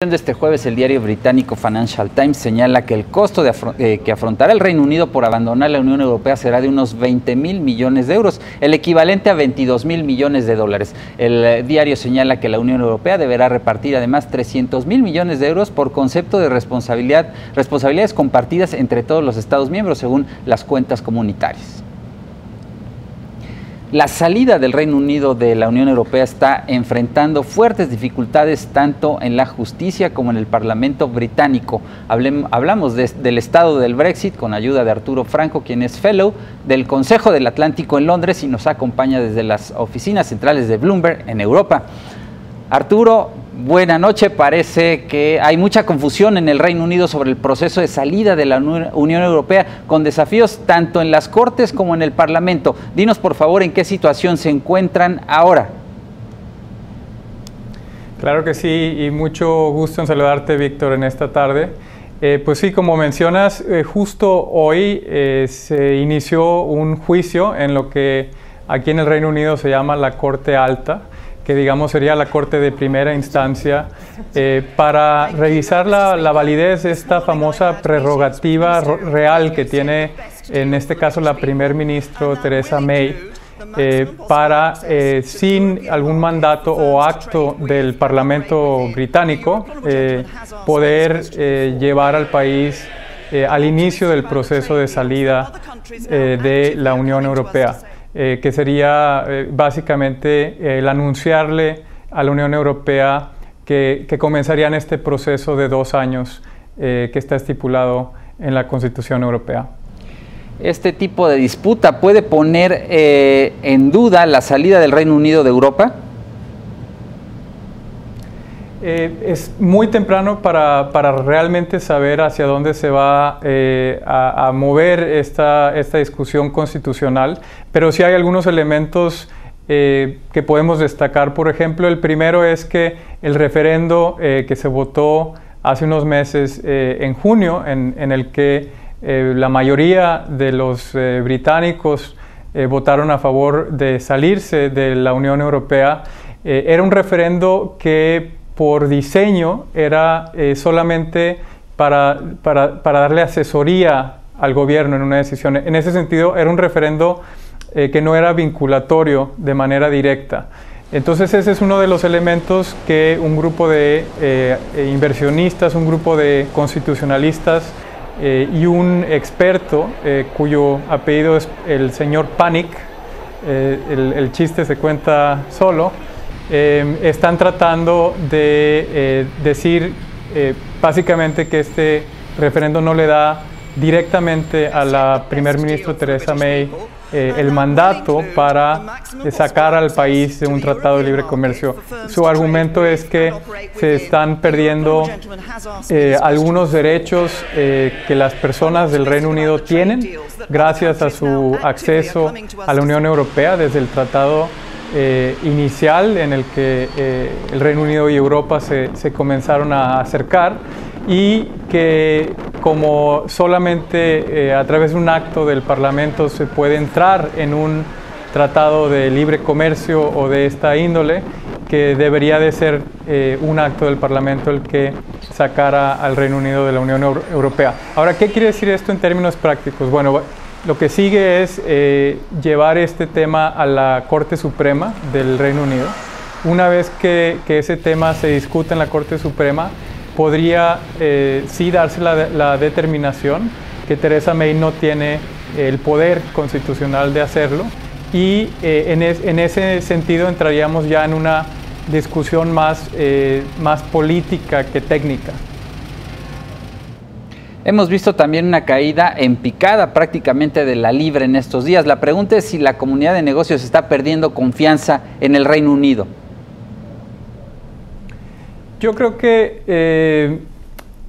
De este jueves, el diario británico Financial Times señala que el costo que afrontará el Reino Unido por abandonar la Unión Europea será de unos 20.000 millones de euros, el equivalente a 22.000 millones de dólares. El diario señala que la Unión Europea deberá repartir además 300.000 millones de euros por concepto de responsabilidades compartidas entre todos los Estados miembros, según las cuentas comunitarias. La salida del Reino Unido de la Unión Europea está enfrentando fuertes dificultades tanto en la justicia como en el Parlamento británico. Hablamos del estado del Brexit con ayuda de Arturo Franco, quien es Fellow del Consejo del Atlántico en Londres y nos acompaña desde las oficinas centrales de Bloomberg en Europa. Arturo, buena noche. Parece que hay mucha confusión en el Reino Unido sobre el proceso de salida de la Unión Europea, con desafíos tanto en las Cortes como en el Parlamento. Dinos, por favor, en qué situación se encuentran ahora. Claro que sí, y mucho gusto en saludarte, Víctor, en esta tarde. Pues sí, como mencionas, justo hoy se inició un juicio en lo que aquí en el Reino Unido se llama la Corte Alta, que digamos sería la Corte de primera instancia, para revisar la validez de esta famosa prerrogativa real que tiene en este caso la primer ministro Theresa May, para, sin algún mandato o acto del Parlamento británico, poder llevar al país al inicio del proceso de salida de la Unión Europea. Que sería básicamente el anunciarle a la Unión Europea que comenzarían este proceso de 2 años que está estipulado en la Constitución Europea. ¿Este tipo de disputa puede poner en duda la salida del Reino Unido de Europa? Es muy temprano para realmente saber hacia dónde se va a mover esta discusión constitucional, pero sí hay algunos elementos que podemos destacar. Por ejemplo, el primero es que el referendo que se votó hace unos meses, en junio, en el que la mayoría de los británicos votaron a favor de salirse de la Unión Europea, era un referendo que por diseño era solamente para darle asesoría al gobierno en una decisión. En ese sentido, era un referendo que no era vinculatorio de manera directa. Entonces, ese es uno de los elementos que un grupo de inversionistas, un grupo de constitucionalistas y un experto cuyo apellido es el señor Panic, el chiste se cuenta solo, están tratando de decir básicamente que este referendo no le da directamente a la primer ministra Theresa May el mandato para sacar al país de un tratado de libre comercio. Su argumento es que se están perdiendo algunos derechos que las personas del Reino Unido tienen gracias a su acceso a la Unión Europea desde el tratado inicial en el que el Reino Unido y Europa se comenzaron a acercar, y que como solamente a través de un acto del Parlamento se puede entrar en un tratado de libre comercio o de esta índole, que debería de ser un acto del Parlamento el que sacara al Reino Unido de la Unión Europea. Ahora, ¿qué quiere decir esto en términos prácticos? Bueno, lo que sigue es llevar este tema a la Corte Suprema del Reino Unido. Una vez que ese tema se discute en la Corte Suprema, podría sí darse la determinación que Theresa May no tiene el poder constitucional de hacerlo, y en ese sentido entraríamos ya en una discusión más política que técnica. Hemos visto también una caída en picada prácticamente de la libra en estos días. La pregunta es si la comunidad de negocios está perdiendo confianza en el Reino Unido. Yo creo que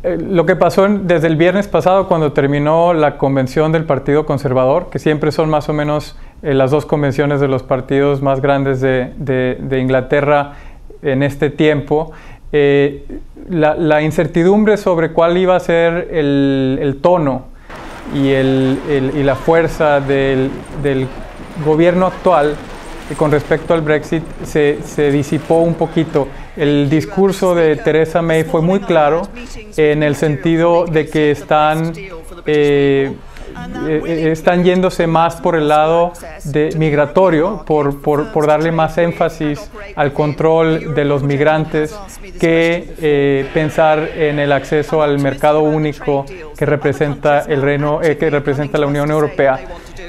lo que pasó desde el viernes pasado, cuando terminó la convención del Partido Conservador, que siempre son más o menos las 2 convenciones de los partidos más grandes de Inglaterra en este tiempo, la incertidumbre sobre cuál iba a ser el tono y la fuerza del gobierno actual con respecto al Brexit se disipó un poquito. el discurso de Theresa May fue muy claro en el sentido de que están yéndose más por el lado migratorio, por darle más énfasis al control de los migrantes que pensar en el acceso al mercado único que representa la Unión Europea.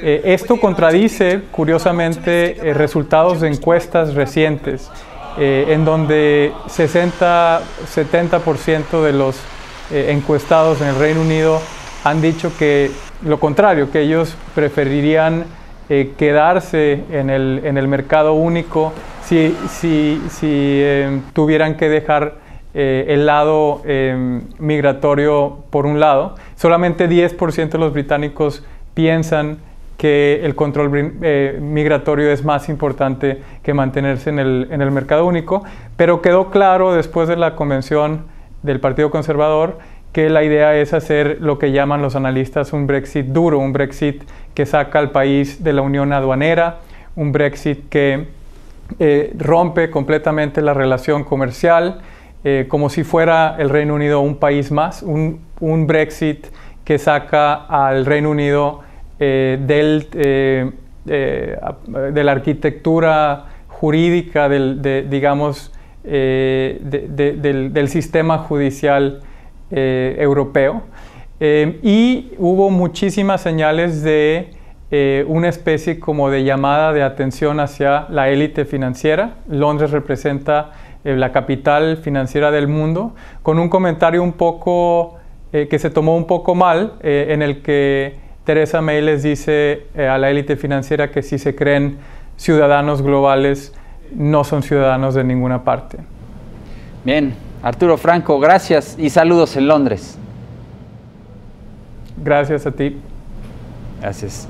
Esto contradice, curiosamente, resultados de encuestas recientes, en donde 60-70% de los encuestados en el Reino Unido han dicho que lo contrario, que ellos preferirían quedarse en el mercado único si tuvieran que dejar el lado migratorio por un lado. Solamente 10% de los británicos piensan que el control migratorio es más importante que mantenerse en el mercado único, pero quedó claro después de la convención del Partido Conservador que la idea es hacer lo que llaman los analistas un Brexit duro, un Brexit que saca al país de la unión aduanera, un Brexit que rompe completamente la relación comercial, como si fuera el Reino Unido un país más, un Brexit que saca al Reino Unido de la arquitectura jurídica, del sistema judicial europeo, y hubo muchísimas señales de una especie como de llamada de atención hacia la élite financiera. Londres representa la capital financiera del mundo, con un comentario un poco que se tomó un poco mal, en el que Theresa May les dice a la élite financiera que si se creen ciudadanos globales, no son ciudadanos de ninguna parte. Bien, Arturo Franco, gracias y saludos en Londres. Gracias a ti. Gracias.